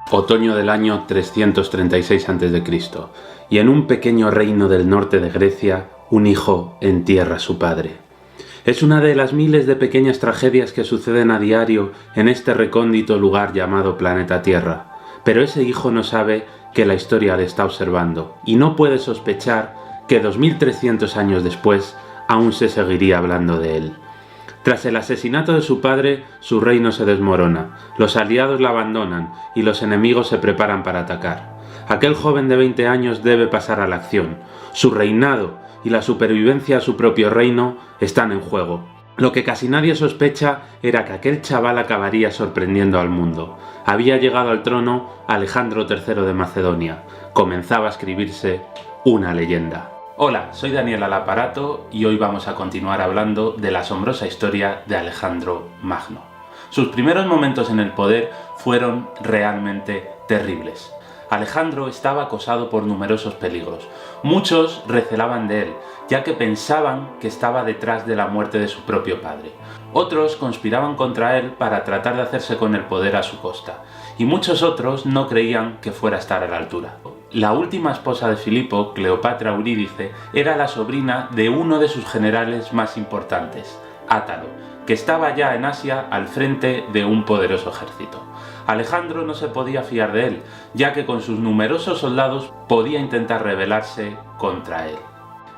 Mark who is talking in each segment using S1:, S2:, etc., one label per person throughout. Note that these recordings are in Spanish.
S1: Otoño del año 336 a.C., y en un pequeño reino del norte de Grecia, un hijo entierra a su padre. Es una de las miles de pequeñas tragedias que suceden a diario en este recóndito lugar llamado planeta Tierra, pero ese hijo no sabe que la historia le está observando, y no puede sospechar que 2300 años después aún se seguiría hablando de él. Tras el asesinato de su padre, su reino se desmorona, los aliados la abandonan y los enemigos se preparan para atacar. Aquel joven de 20 años debe pasar a la acción. Su reinado y la supervivencia a su propio reino están en juego. Lo que casi nadie sospecha era que aquel chaval acabaría sorprendiendo al mundo. Había llegado al trono Alejandro III de Macedonia. Comenzaba a escribirse una leyenda. Hola, soy Daniel al aparato y hoy vamos a continuar hablando de la asombrosa historia de Alejandro Magno. Sus primeros momentos en el poder fueron realmente terribles. Alejandro estaba acosado por numerosos peligros. Muchos recelaban de él, ya que pensaban que estaba detrás de la muerte de su propio padre. Otros conspiraban contra él para tratar de hacerse con el poder a su costa, y muchos otros no creían que fuera a estar a la altura. La última esposa de Filipo, Cleopatra Eurídice, era la sobrina de uno de sus generales más importantes, Átalo, que estaba ya en Asia al frente de un poderoso ejército. Alejandro no se podía fiar de él, ya que con sus numerosos soldados podía intentar rebelarse contra él.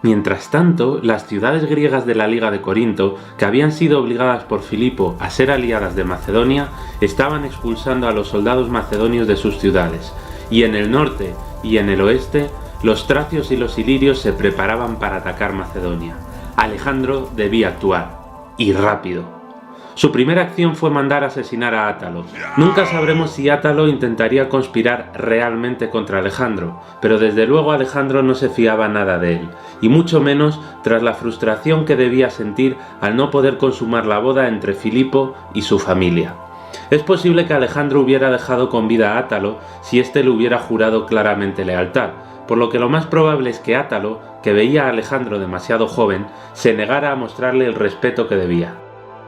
S1: Mientras tanto, las ciudades griegas de la Liga de Corinto, que habían sido obligadas por Filipo a ser aliadas de Macedonia, estaban expulsando a los soldados macedonios de sus ciudades, y en el norte y en el oeste, los tracios y los ilirios se preparaban para atacar Macedonia. Alejandro debía actuar, y rápido. Su primera acción fue mandar asesinar a Átalo. Nunca sabremos si Átalo intentaría conspirar realmente contra Alejandro, pero desde luego Alejandro no se fiaba nada de él, y mucho menos tras la frustración que debía sentir al no poder consumar la boda entre Filipo y su familia. Es posible que Alejandro hubiera dejado con vida a Átalo si éste le hubiera jurado claramente lealtad, por lo que lo más probable es que Átalo, que veía a Alejandro demasiado joven, se negara a mostrarle el respeto que debía.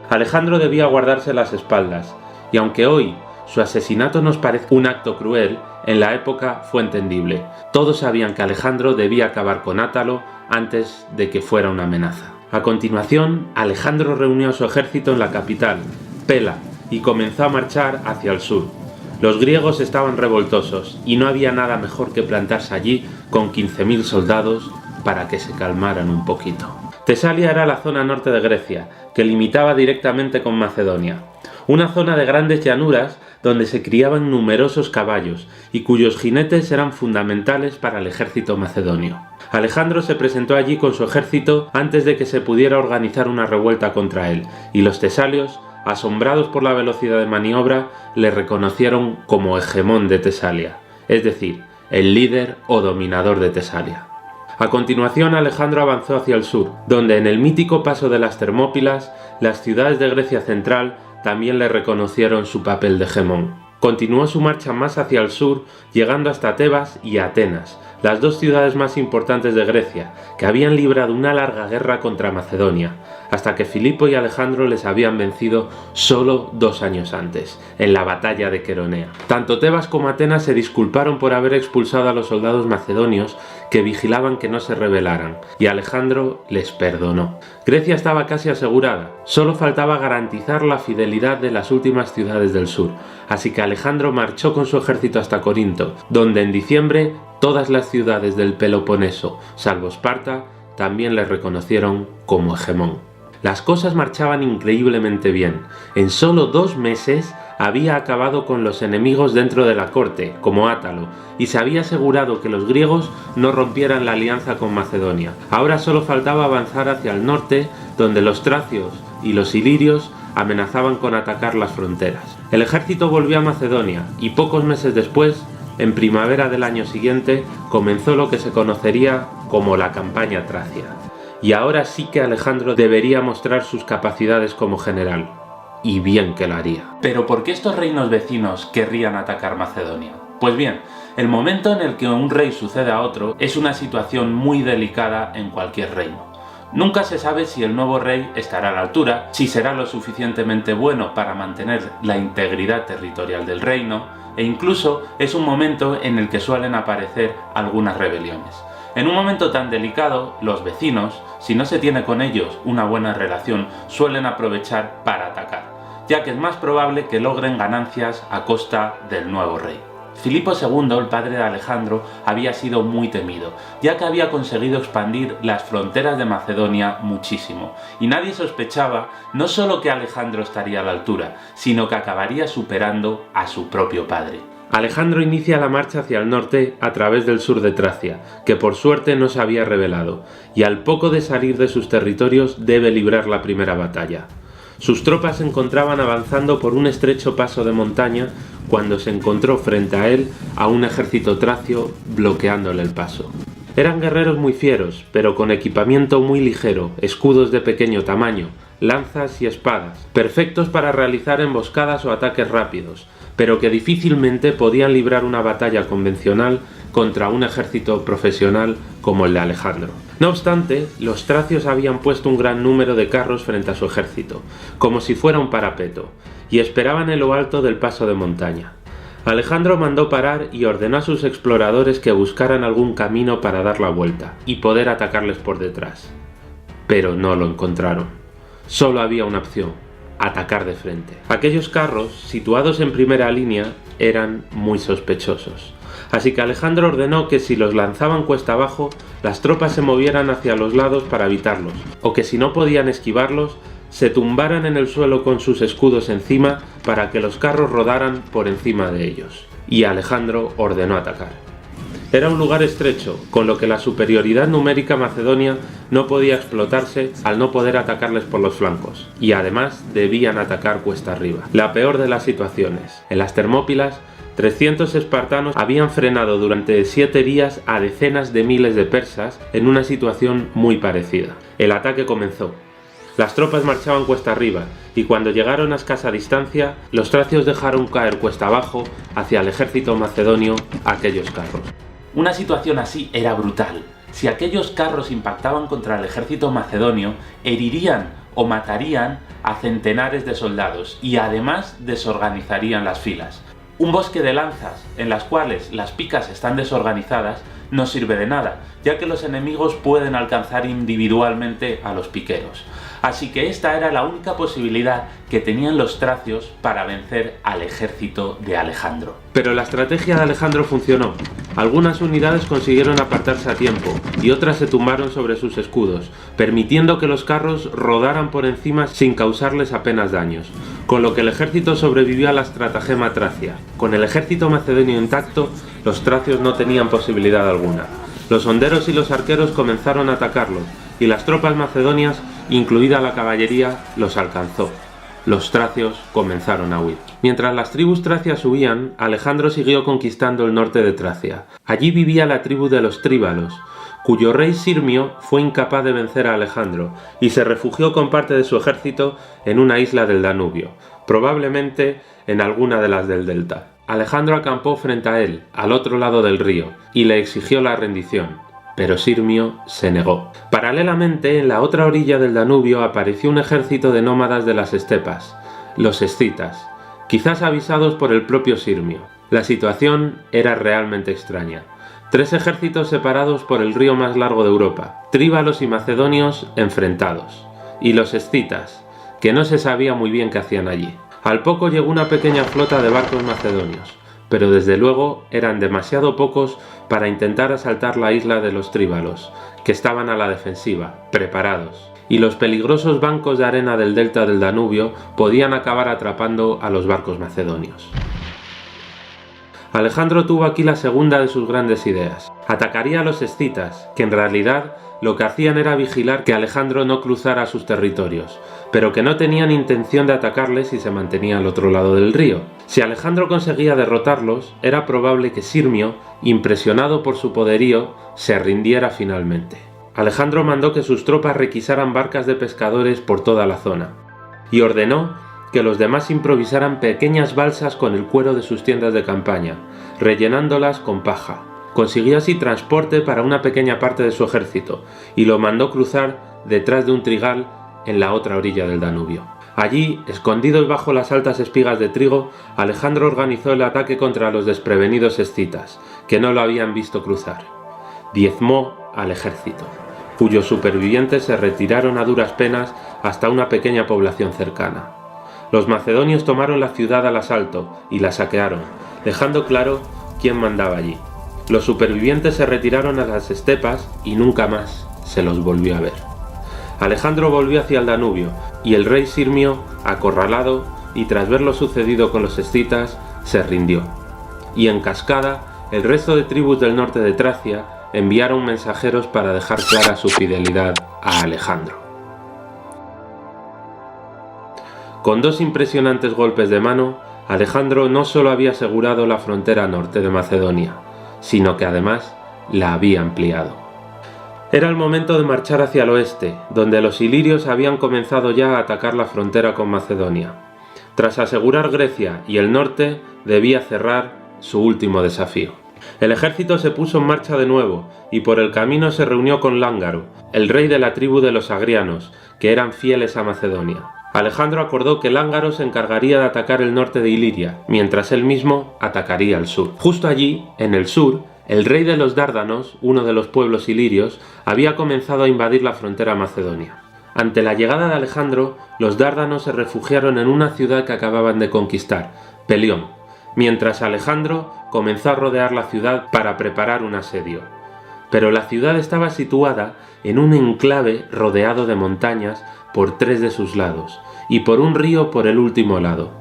S1: Alejandro debía guardarse las espaldas, y aunque hoy su asesinato nos parece un acto cruel, en la época fue entendible. Todos sabían que Alejandro debía acabar con Átalo antes de que fuera una amenaza. A continuación, Alejandro reunió a su ejército en la capital, Pela, y comenzó a marchar hacia el sur. Los griegos estaban revoltosos, y no había nada mejor que plantarse allí con 15.000 soldados para que se calmaran un poquito. Tesalia era la zona norte de Grecia, que limitaba directamente con Macedonia. Una zona de grandes llanuras donde se criaban numerosos caballos y cuyos jinetes eran fundamentales para el ejército macedonio. Alejandro se presentó allí con su ejército antes de que se pudiera organizar una revuelta contra él, y los tesalios, asombrados por la velocidad de maniobra, le reconocieron como hegemón de Tesalia, es decir, el líder o dominador de Tesalia. A continuación, Alejandro avanzó hacia el sur, donde en el mítico paso de las Termópilas, las ciudades de Grecia central también le reconocieron su papel de hegemón. Continuó su marcha más hacia el sur, llegando hasta Tebas y Atenas, las dos ciudades más importantes de Grecia, que habían librado una larga guerra contra Macedonia, hasta que Filipo y Alejandro les habían vencido solo 2 años antes, en la batalla de Queronea. Tanto Tebas como Atenas se disculparon por haber expulsado a los soldados macedonios que vigilaban que no se rebelaran, y Alejandro les perdonó. Grecia estaba casi asegurada, solo faltaba garantizar la fidelidad de las últimas ciudades del sur, así que Alejandro marchó con su ejército hasta Corinto, donde en diciembre todas las ciudades del Peloponeso, salvo Esparta, también le reconocieron como hegemón. Las cosas marchaban increíblemente bien. En solo 2 meses había acabado con los enemigos dentro de la corte, como Átalo, y se había asegurado que los griegos no rompieran la alianza con Macedonia. Ahora solo faltaba avanzar hacia el norte, donde los tracios y los ilirios amenazaban con atacar las fronteras. El ejército volvió a Macedonia, y pocos meses después, en primavera del año siguiente, comenzó lo que se conocería como la campaña tracia. Y ahora sí que Alejandro debería mostrar sus capacidades como general. Y bien que lo haría. Pero ¿por qué estos reinos vecinos querrían atacar Macedonia? Pues bien, el momento en el que un rey sucede a otro es una situación muy delicada en cualquier reino. Nunca se sabe si el nuevo rey estará a la altura, si será lo suficientemente bueno para mantener la integridad territorial del reino, e incluso es un momento en el que suelen aparecer algunas rebeliones. En un momento tan delicado, los vecinos, si no se tiene con ellos una buena relación, suelen aprovechar para atacar, ya que es más probable que logren ganancias a costa del nuevo rey. Filipo II, el padre de Alejandro, había sido muy temido, ya que había conseguido expandir las fronteras de Macedonia muchísimo, y nadie sospechaba no solo que Alejandro estaría a la altura, sino que acabaría superando a su propio padre. Alejandro inicia la marcha hacia el norte a través del sur de Tracia, que por suerte no se había rebelado, y al poco de salir de sus territorios debe librar la primera batalla. Sus tropas se encontraban avanzando por un estrecho paso de montaña cuando se encontró frente a él a un ejército tracio bloqueándole el paso. Eran guerreros muy fieros, pero con equipamiento muy ligero, escudos de pequeño tamaño, lanzas y espadas, perfectos para realizar emboscadas o ataques rápidos, pero que difícilmente podían librar una batalla convencional contra un ejército profesional como el de Alejandro. No obstante, los tracios habían puesto un gran número de carros frente a su ejército, como si fuera un parapeto, y esperaban en lo alto del paso de montaña. Alejandro mandó parar y ordenó a sus exploradores que buscaran algún camino para dar la vuelta y poder atacarles por detrás. Pero no lo encontraron. Solo había una opción: atacar de frente. Aquellos carros, situados en primera línea, eran muy sospechosos. Así que Alejandro ordenó que si los lanzaban cuesta abajo, las tropas se movieran hacia los lados para evitarlos, o que si no podían esquivarlos, se tumbaran en el suelo con sus escudos encima para que los carros rodaran por encima de ellos. Y Alejandro ordenó atacar. Era un lugar estrecho, con lo que la superioridad numérica macedonia no podía explotarse al no poder atacarles por los flancos, y además debían atacar cuesta arriba. La peor de las situaciones. En las Termópilas, 300 espartanos habían frenado durante 7 días a decenas de miles de persas en una situación muy parecida. El ataque comenzó. Las tropas marchaban cuesta arriba, y cuando llegaron a escasa distancia, los tracios dejaron caer cuesta abajo hacia el ejército macedonio aquellos carros. Una situación así era brutal. Si aquellos carros impactaban contra el ejército macedonio, herirían o matarían a centenares de soldados y además desorganizarían las filas. Un bosque de lanzas en las cuales las picas están desorganizadas no sirve de nada, ya que los enemigos pueden alcanzar individualmente a los piqueros. Así que esta era la única posibilidad que tenían los tracios para vencer al ejército de Alejandro. Pero la estrategia de Alejandro funcionó. Algunas unidades consiguieron apartarse a tiempo y otras se tumbaron sobre sus escudos, permitiendo que los carros rodaran por encima sin causarles apenas daños, con lo que el ejército sobrevivió a la estratagema tracia. Con el ejército macedonio intacto, los tracios no tenían posibilidad alguna. Los honderos y los arqueros comenzaron a atacarlos, y las tropas macedonias, incluida la caballería, los alcanzó. Los tracios comenzaron a huir. Mientras las tribus tracias huían, Alejandro siguió conquistando el norte de Tracia. Allí vivía la tribu de los tríbalos, cuyo rey Sirmio fue incapaz de vencer a Alejandro y se refugió con parte de su ejército en una isla del Danubio, probablemente en alguna de las del delta. Alejandro acampó frente a él, al otro lado del río, y le exigió la rendición, pero Sirmio se negó. Paralelamente, en la otra orilla del Danubio apareció un ejército de nómadas de las estepas, los escitas, quizás avisados por el propio Sirmio. La situación era realmente extraña. 3 ejércitos separados por el río más largo de Europa, tríbalos y macedonios enfrentados, y los escitas, que no se sabía muy bien qué hacían allí. Al poco llegó una pequeña flota de barcos macedonios, pero desde luego eran demasiado pocos para intentar asaltar la isla de los tríbalos, que estaban a la defensiva, preparados, y los peligrosos bancos de arena del delta del Danubio podían acabar atrapando a los barcos macedonios. Alejandro tuvo aquí la segunda de sus grandes ideas. Atacaría a los escitas, que en realidad lo que hacían era vigilar que Alejandro no cruzara sus territorios, pero que no tenían intención de atacarles si se mantenía al otro lado del río. Si Alejandro conseguía derrotarlos, era probable que Sirmio, impresionado por su poderío, se rindiera finalmente. Alejandro mandó que sus tropas requisaran barcas de pescadores por toda la zona, y ordenó que los demás improvisaran pequeñas balsas con el cuero de sus tiendas de campaña, rellenándolas con paja. Consiguió así transporte para una pequeña parte de su ejército, y lo mandó cruzar detrás de un trigal en la otra orilla del Danubio. Allí, escondidos bajo las altas espigas de trigo, Alejandro organizó el ataque contra los desprevenidos escitas, que no lo habían visto cruzar. Diezmó al ejército, cuyos supervivientes se retiraron a duras penas hasta una pequeña población cercana. Los macedonios tomaron la ciudad al asalto y la saquearon, dejando claro quién mandaba allí. Los supervivientes se retiraron a las estepas y nunca más se los volvió a ver. Alejandro volvió hacia el Danubio y el rey Sirmio, acorralado y tras ver lo sucedido con los escitas, se rindió. Y en cascada, el resto de tribus del norte de Tracia enviaron mensajeros para dejar clara su fidelidad a Alejandro. Con 2 impresionantes golpes de mano, Alejandro no solo había asegurado la frontera norte de Macedonia, sino que además la había ampliado. Era el momento de marchar hacia el oeste, donde los ilirios habían comenzado ya a atacar la frontera con Macedonia. Tras asegurar Grecia y el norte, debía cerrar su último desafío. El ejército se puso en marcha de nuevo, y por el camino se reunió con Lángaro, el rey de la tribu de los agrianos, que eran fieles a Macedonia. Alejandro acordó que Lángaro se encargaría de atacar el norte de Iliria, mientras él mismo atacaría el sur. Justo allí, en el sur, el rey de los Dárdanos, uno de los pueblos ilirios, había comenzado a invadir la frontera macedonia. Ante la llegada de Alejandro, los Dárdanos se refugiaron en una ciudad que acababan de conquistar, Pelión, mientras Alejandro comenzó a rodear la ciudad para preparar un asedio. Pero la ciudad estaba situada en un enclave rodeado de montañas por 3 de sus lados, y por un río por el último lado.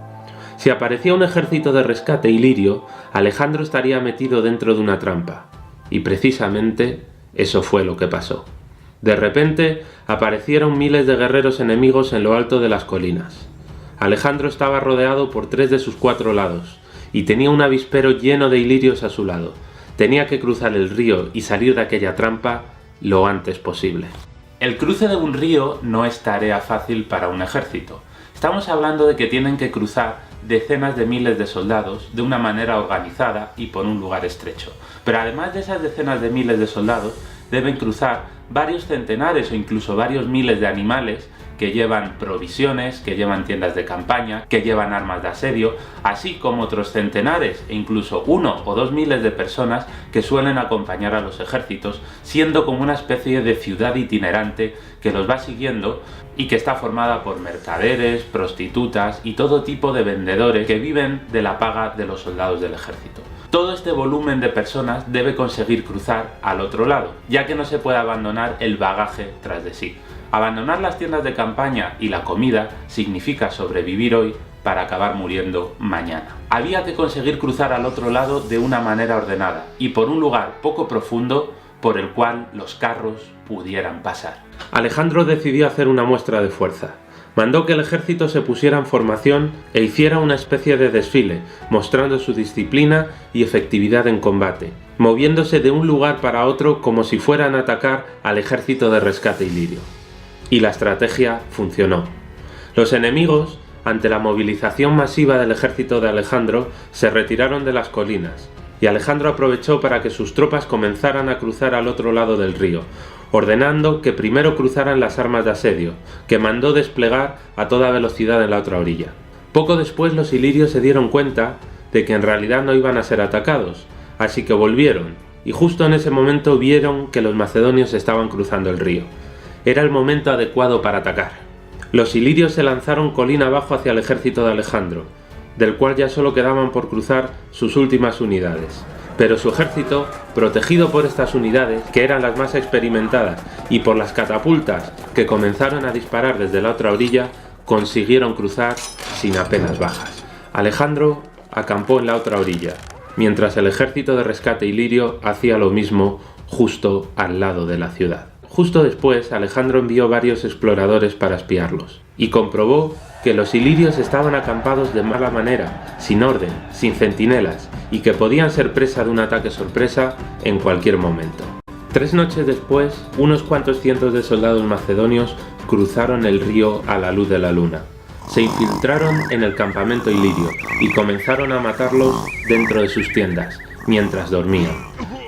S1: Si aparecía un ejército de rescate ilirio, Alejandro estaría metido dentro de una trampa. Y precisamente eso fue lo que pasó. De repente aparecieron miles de guerreros enemigos en lo alto de las colinas. Alejandro estaba rodeado por 3 de sus 4 lados, y tenía un avispero lleno de ilirios a su lado. Tenía que cruzar el río y salir de aquella trampa lo antes posible. El cruce de un río no es tarea fácil para un ejército. Estamos hablando de que tienen que cruzar decenas de miles de soldados de una manera organizada y por un lugar estrecho. Pero además de esas decenas de miles de soldados, deben cruzar varios centenares o incluso varios miles de animales que llevan provisiones, que llevan tiendas de campaña, que llevan armas de asedio, así como otros centenares e incluso 1 o 2 miles de personas que suelen acompañar a los ejércitos, siendo como una especie de ciudad itinerante que los va siguiendo y que está formada por mercaderes, prostitutas y todo tipo de vendedores que viven de la paga de los soldados del ejército. Todo este volumen de personas debe conseguir cruzar al otro lado, ya que no se puede abandonar el bagaje tras de sí. Abandonar las tiendas de campaña y la comida significa sobrevivir hoy para acabar muriendo mañana. Había que conseguir cruzar al otro lado de una manera ordenada y por un lugar poco profundo por el cual los carros pudieran pasar. Alejandro decidió hacer una muestra de fuerza. Mandó que el ejército se pusiera en formación e hiciera una especie de desfile, mostrando su disciplina y efectividad en combate, moviéndose de un lugar para otro como si fueran a atacar al ejército de rescate ilirio. Y la estrategia funcionó. Los enemigos, ante la movilización masiva del ejército de Alejandro, se retiraron de las colinas, y Alejandro aprovechó para que sus tropas comenzaran a cruzar al otro lado del río, ordenando que primero cruzaran las armas de asedio, que mandó desplegar a toda velocidad en la otra orilla. Poco después los ilirios se dieron cuenta de que en realidad no iban a ser atacados, así que volvieron, y justo en ese momento vieron que los macedonios estaban cruzando el río. Era el momento adecuado para atacar. Los ilirios se lanzaron colina abajo hacia el ejército de Alejandro, del cual ya solo quedaban por cruzar sus últimas unidades. Pero su ejército, protegido por estas unidades, que eran las más experimentadas, y por las catapultas que comenzaron a disparar desde la otra orilla, consiguieron cruzar sin apenas bajas. Alejandro acampó en la otra orilla, mientras el ejército de rescate ilirio hacía lo mismo justo al lado de la ciudad. Justo después, Alejandro envió varios exploradores para espiarlos, y comprobó que los ilirios estaban acampados de mala manera, sin orden, sin centinelas, y que podían ser presa de un ataque sorpresa en cualquier momento. 3 noches después, unos cuantos cientos de soldados macedonios cruzaron el río a la luz de la luna. Se infiltraron en el campamento ilirio y comenzaron a matarlos dentro de sus tiendas, mientras dormían.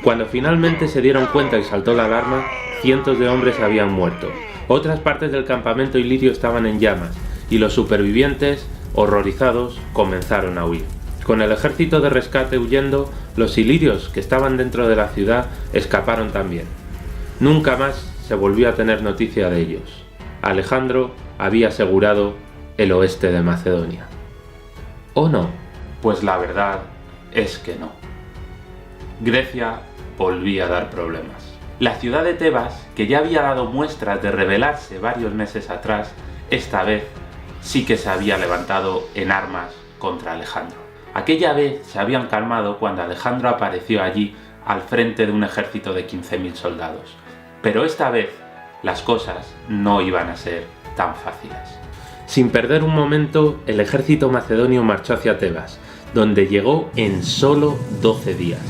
S1: Cuando finalmente se dieron cuenta y saltó la alarma, cientos de hombres habían muerto, Otras partes del campamento ilirio estaban en llamas, y los supervivientes, horrorizados, comenzaron a huir. Con el ejército de rescate huyendo, los ilirios que estaban dentro de la ciudad escaparon también. Nunca más se volvió a tener noticia de ellos. Alejandro había asegurado el oeste de Macedonia. ¿O no? Pues la verdad es que no. Grecia volvía a dar problemas. La ciudad de Tebas, que ya había dado muestras de rebelarse varios meses atrás, esta vez sí que se había levantado en armas contra Alejandro. Aquella vez se habían calmado cuando Alejandro apareció allí al frente de un ejército de 15.000 soldados. Pero esta vez las cosas no iban a ser tan fáciles. Sin perder un momento, el ejército macedonio marchó hacia Tebas, donde llegó en solo 12 días.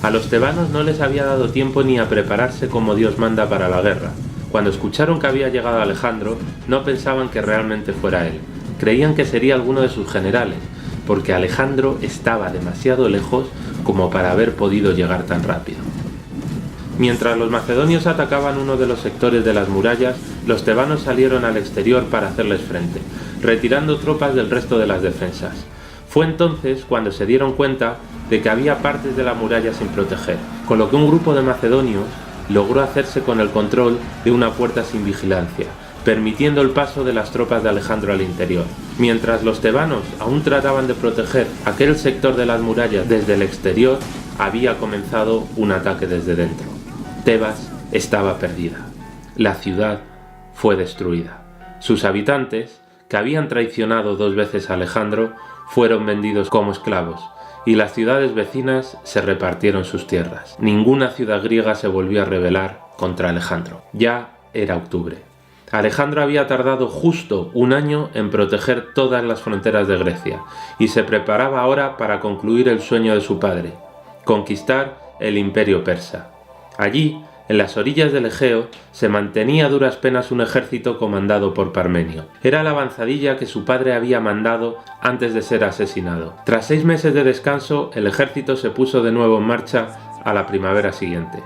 S1: A los tebanos no les había dado tiempo ni a prepararse como Dios manda para la guerra. Cuando escucharon que había llegado Alejandro, no pensaban que realmente fuera él. Creían que sería alguno de sus generales, porque Alejandro estaba demasiado lejos como para haber podido llegar tan rápido. Mientras los macedonios atacaban uno de los sectores de las murallas, los tebanos salieron al exterior para hacerles frente, retirando tropas del resto de las defensas. Fue entonces cuando se dieron cuenta de que había partes de la muralla sin proteger, con lo que un grupo de macedonios logró hacerse con el control de una puerta sin vigilancia, permitiendo el paso de las tropas de Alejandro al interior. Mientras los tebanos aún trataban de proteger aquel sector de las murallas desde el exterior, había comenzado un ataque desde dentro. Tebas estaba perdida. La ciudad fue destruida. Sus habitantes, que habían traicionado 2 veces a Alejandro, fueron vendidos como esclavos, y las ciudades vecinas se repartieron sus tierras. Ninguna ciudad griega se volvió a rebelar contra Alejandro. Ya era octubre. Alejandro había tardado justo 1 año en proteger todas las fronteras de Grecia, y se preparaba ahora para concluir el sueño de su padre, conquistar el imperio persa. Allí, en las orillas del Egeo, se mantenía a duras penas un ejército comandado por Parmenio. Era la avanzadilla que su padre había mandado antes de ser asesinado. Tras 6 meses de descanso, el ejército se puso de nuevo en marcha a la primavera siguiente.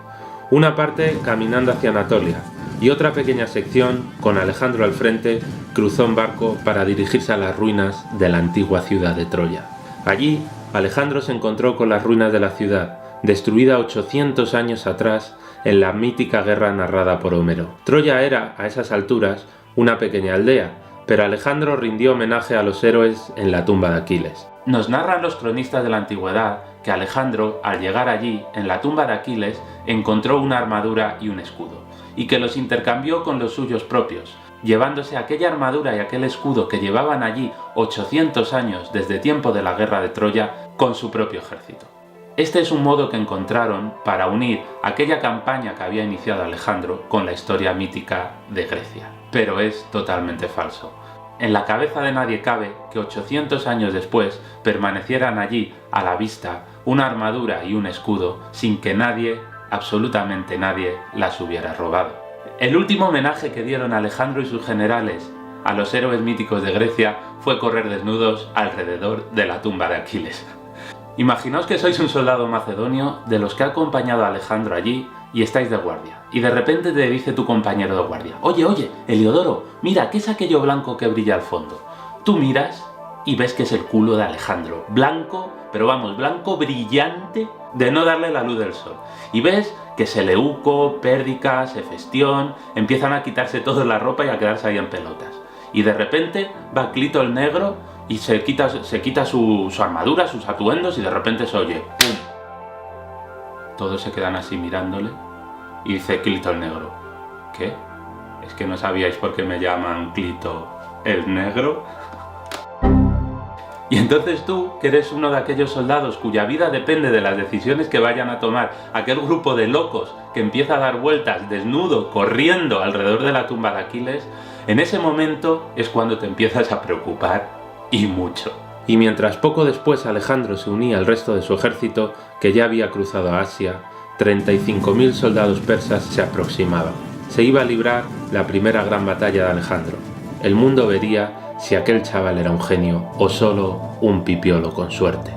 S1: Una parte caminando hacia Anatolia, y otra pequeña sección, con Alejandro al frente, cruzó en barco para dirigirse a las ruinas de la antigua ciudad de Troya. Allí, Alejandro se encontró con las ruinas de la ciudad, destruida 800 años atrás en la mítica guerra narrada por Homero. Troya era, a esas alturas, una pequeña aldea, pero Alejandro rindió homenaje a los héroes en la tumba de Aquiles. Nos narran los cronistas de la antigüedad que Alejandro, al llegar allí, en la tumba de Aquiles, encontró una armadura y un escudo, y que los intercambió con los suyos propios, llevándose aquella armadura y aquel escudo que llevaban allí 800 años desde tiempo de la guerra de Troya con su propio ejército. Este es un modo que encontraron para unir aquella campaña que había iniciado Alejandro con la historia mítica de Grecia. Pero es totalmente falso. En la cabeza de nadie cabe que 800 años después permanecieran allí a la vista una armadura y un escudo sin que nadie, absolutamente nadie, las hubiera robado. El último homenaje que dieron Alejandro y sus generales a los héroes míticos de Grecia fue correr desnudos alrededor de la tumba de Aquiles. Imaginaos que sois un soldado macedonio de los que ha acompañado a Alejandro allí y estáis de guardia, y de repente te dice tu compañero de guardia: oye, Heliodoro, mira, ¿qué es aquello blanco que brilla al fondo? Tú miras y ves que es el culo de Alejandro, blanco, pero vamos, blanco brillante de no darle la luz del sol. Y ves que Seleuco, Pérdicas, Hefestión empiezan a quitarse toda la ropa y a quedarse ahí en pelotas. Y de repente va Clito el Negro y se quita su armadura, sus atuendos, y de repente se oye ¡pum! Todos se quedan así mirándole y dice Clito el Negro: ¿qué? ¿Es que no sabíais por qué me llaman Clito el Negro? Y entonces tú, que eres uno de aquellos soldados cuya vida depende de las decisiones que vayan a tomar aquel grupo de locos que empieza a dar vueltas desnudo, corriendo alrededor de la tumba de Aquiles, en ese momento es cuando te empiezas a preocupar, y mucho. Y mientras poco después Alejandro se unía al resto de su ejército, que ya había cruzado a Asia, 35.000 soldados persas se aproximaban. Se iba a librar la primera gran batalla de Alejandro. El mundo vería si aquel chaval era un genio o solo un pipiolo con suerte.